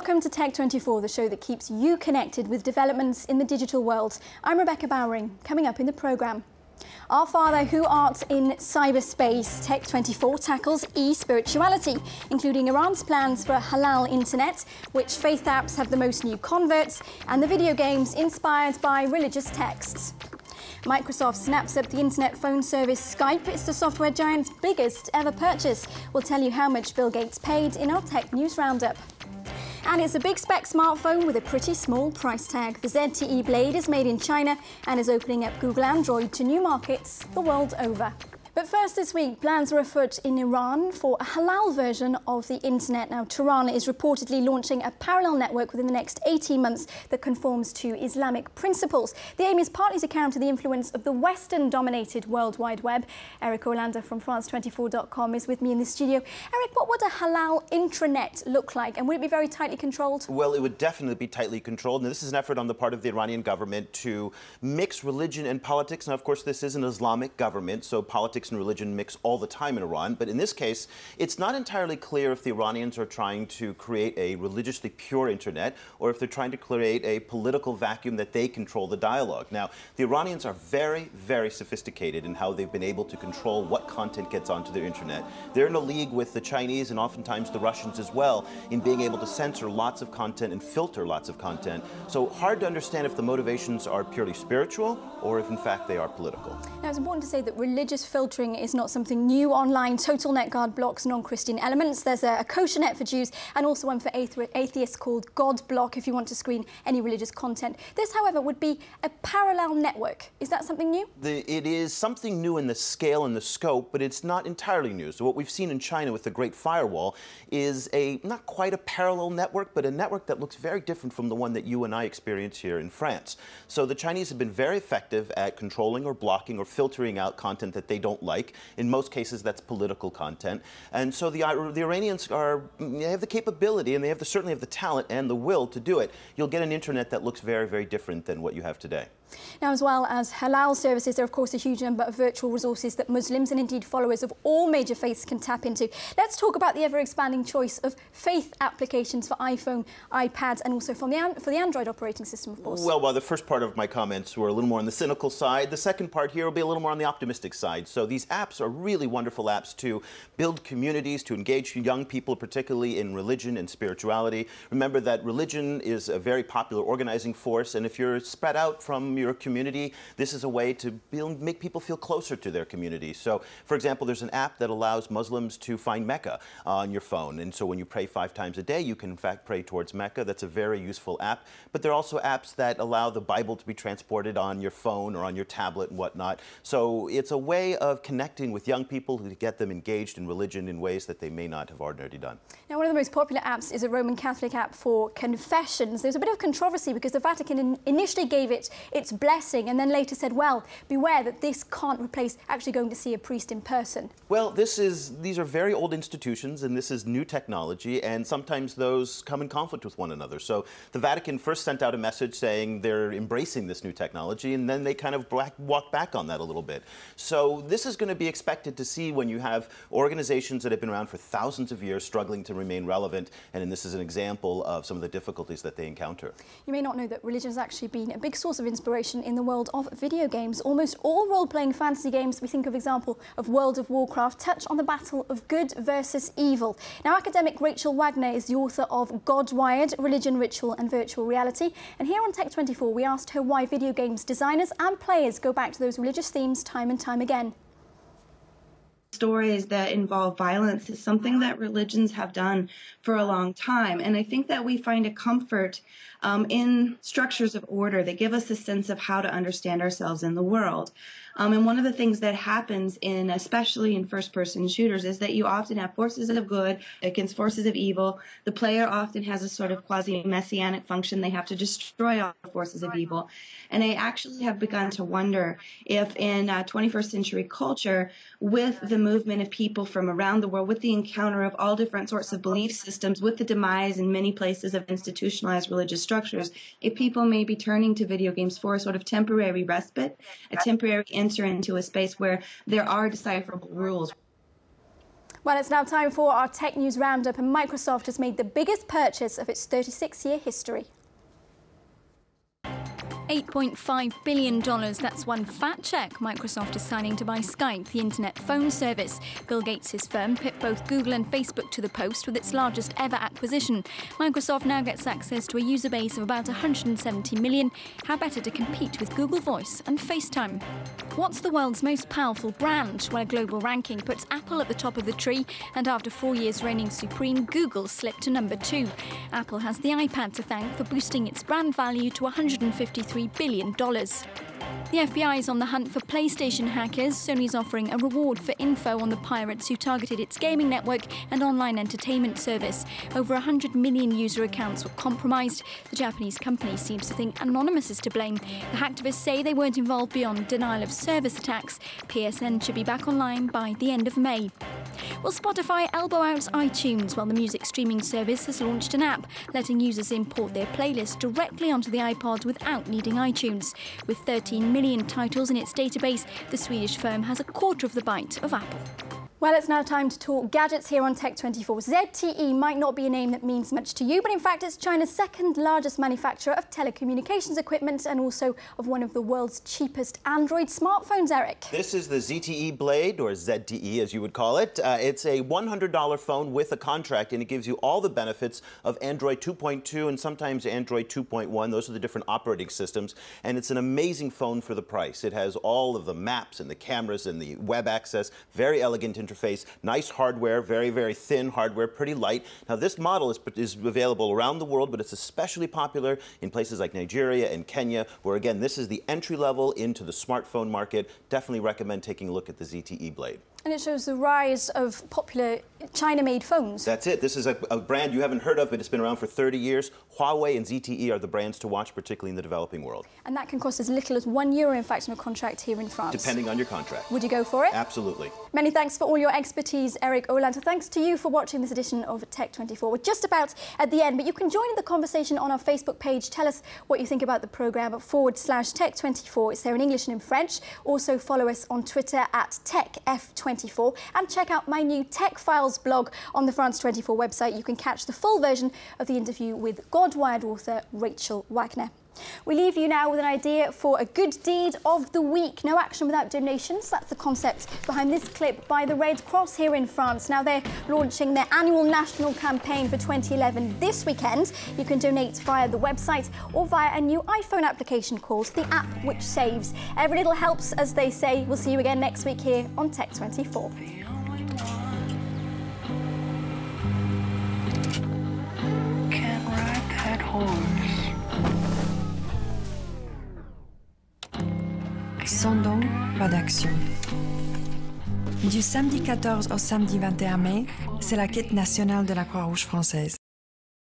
Welcome to Tech24, the show that keeps you connected with developments in the digital world. I'm Rebecca Bowring. Coming up in the programme, our Father Who Art in Cyberspace. Tech24 tackles e-spirituality, including Iran's plans for a halal internet, which faith apps have the most new converts, and the video games inspired by religious texts. Microsoft snaps up the internet phone service Skype. It's the software giant's biggest ever purchase. We'll tell you how much Bill Gates paid in our tech news roundup. And it's a big spec smartphone with a pretty small price tag. The ZTE Blade is made in China and is opening up Google Android to new markets the world over. But first this week, plans are afoot in Iran for a halal version of the internet. Now, Tehran is reportedly launching a parallel network within the next 18 months that conforms to Islamic principles. The aim is partly to counter the influence of the Western-dominated World Wide Web. Eric Olander from France24.com is with me in the studio. Eric, what would a halal intranet look like, and would it be very tightly controlled? Well, it would definitely be tightly controlled. Now, this is an effort on the part of the Iranian government to mix religion and politics. Now, of course, this is an Islamic government, so politics and religion mix all the time in Iran. But in this case, it's not entirely clear if the Iranians are trying to create a religiously pure internet or if they're trying to create a political vacuum that they control the dialogue. Now, the Iranians are very, very sophisticated in how they've been able to control what content gets onto their internet. They're in a league with the Chinese and oftentimes the Russians as well in being able to censor lots of content and filter lots of content. So hard to understand if the motivations are purely spiritual or if in fact they are political. Now, it's important to say that religious filtering is not something new online. TotalNetGuard blocks non-Christian elements. There's a kosher net for Jews and also one for atheists called GodBlock if you want to screen any religious content. This, however, would be a parallel network. Is that something new? It is something new in the scale and the scope, but it's not entirely new. So what we've seen in China with the Great Firewall is not quite a parallel network, but a network that looks very different from the one that you and I experience here in France. So the Chinese have been very effective at controlling or blocking or filtering out content that they don't like. In most cases, that's political content. And so the Iranians they have the capability and they certainly have the talent and the will to do it. You'll get an internet that looks very, very different than what you have today. Now, as well as halal services, there are, of course, a huge number of virtual resources that Muslims and indeed followers of all major faiths can tap into. Let's talk about the ever-expanding choice of faith applications for iPhone, iPads, and also for the Android operating system, of course. Well, the first part of my comments were a little more on the cynical side. The second part here will be a little more on the optimistic side. So these apps are really wonderful apps to build communities, to engage young people, particularly in religion and spirituality. Remember that religion is a very popular organizing force, and if you're spread out from your community, this is a way to make people feel closer to their community. So, for example, there's an app that allows Muslims to find Mecca on your phone, and so when you pray 5 times a day, you can in fact pray towards Mecca. That's a very useful app. But there are also apps that allow the Bible to be transported on your phone or on your tablet and whatnot. So it's a way of connecting with young people to get them engaged in religion in ways that they may not have ordinarily done. Now, one of the most popular apps is a Roman Catholic app for confessions. There's a bit of controversy because the Vatican initially gave it its blessing and then later said, well, beware that this can't replace actually going to see a priest in person. Well, these are very old institutions and this is new technology, and sometimes those come in conflict with one another. So the Vatican first sent out a message saying they're embracing this new technology, and then they kind of walked back on that a little bit. So this is going to be expected to see when you have organizations that have been around for thousands of years struggling to remain relevant, and this is an example of some of the difficulties that they encounter. You may not know that religion has actually been a big source of inspiration in the world of video games. Almost all role-playing fantasy games, we think of example of World of Warcraft, touch on the battle of good versus evil. Now, academic Rachel Wagner is the author of God Wired, Religion, Ritual and Virtual Reality. And here on Tech24, we asked her why video games designers and players go back to those religious themes time and time again. Stories that involve violence is something that religions have done for a long time. And I think that we find a comfort in structures of order that give us a sense of how to understand ourselves in the world. And one of the things that happens especially in first-person shooters, is that you often have forces of good against forces of evil. The player often has a sort of quasi-messianic function. They have to destroy all the forces of evil. And I actually have begun to wonder if in 21st century culture, with the movement of people from around the world, with the encounter of all different sorts of belief systems, with the demise in many places of institutionalized religious structures, if people may be turning to video games for a sort of temporary respite, a temporary enter into a space where there are decipherable rules. Well, it's now time for our tech news roundup, and Microsoft has made the biggest purchase of its 36-year history. $8.5 billion, that's one fat check Microsoft is signing to buy Skype, the internet phone service. Bill Gates' firm put both Google and Facebook to the post with its largest ever acquisition. Microsoft now gets access to a user base of about 170 million. How better to compete with Google Voice and FaceTime? What's the world's most powerful brand? Well, a global ranking puts Apple at the top of the tree, and after 4 years reigning supreme, Google slipped to number 2. Apple has the iPad to thank for boosting its brand value to $153 billion. The FBI is on the hunt for PlayStation hackers. Sony's offering a reward for info on the pirates who targeted its gaming network and online entertainment service. Over 100 million user accounts were compromised. The Japanese company seems to think Anonymous is to blame. The hacktivists say they weren't involved beyond denial of service attacks. PSN should be back online by the end of May. Will Spotify elbow out iTunes? Well, the music streaming service has launched an app letting users import their playlists directly onto the iPod without needing iTunes. With 13 million titles in its database, the Swedish firm has a quarter of the bite of Apple. Well, it's now time to talk gadgets here on Tech24. ZTE might not be a name that means much to you, but in fact it's China's second largest manufacturer of telecommunications equipment and also of one of the world's cheapest Android smartphones, Eric. This is the ZTE Blade, or ZTE as you would call it. It's a $100 phone with a contract, and it gives you all the benefits of Android 2.2 and sometimes Android 2.1. Those are the different operating systems, and it's an amazing phone for the price. It has all of the maps and the cameras and the web access, very elegant interface, nice hardware, very, very thin hardware, pretty light. Now, this model is available around the world, but it's especially popular in places like Nigeria and Kenya, where, again, this is the entry level into the smartphone market. Definitely recommend taking a look at the ZTE Blade. And it shows the rise of popular China-made phones. That's it. This is a brand you haven't heard of, but it's been around for 30 years. Huawei and ZTE are the brands to watch, particularly in the developing world. And that can cost as little as €1, in fact, in a contract here in France. Depending on your contract. Would you go for it? Absolutely. Many thanks for all your expertise, Eric OLANDER. Thanks to you for watching this edition of Tech24. We're just about at the end, but you can join in the conversation on our Facebook page. Tell us what you think about the programme at /Tech24. It's there in English and in French. Also follow us on Twitter at TechF24. And check out my new Tech Files blog on the France 24 website. You can catch the full version of the interview with God-wired author Rachel Wagner. We leave you now with an idea for a good deed of the week. No action without donations. That's the concept behind this clip by the Red Cross here in France. Now they're launching their annual national campaign for 2011 this weekend. You can donate via the website or via a new iPhone application called The App Which Saves. Every little helps, as they say. We'll see you again next week here on Tech24. Can't ride that horse. Sans don, pas d'action. Du samedi 14 au samedi 21 mai, c'est la quête nationale de la Croix-Rouge française.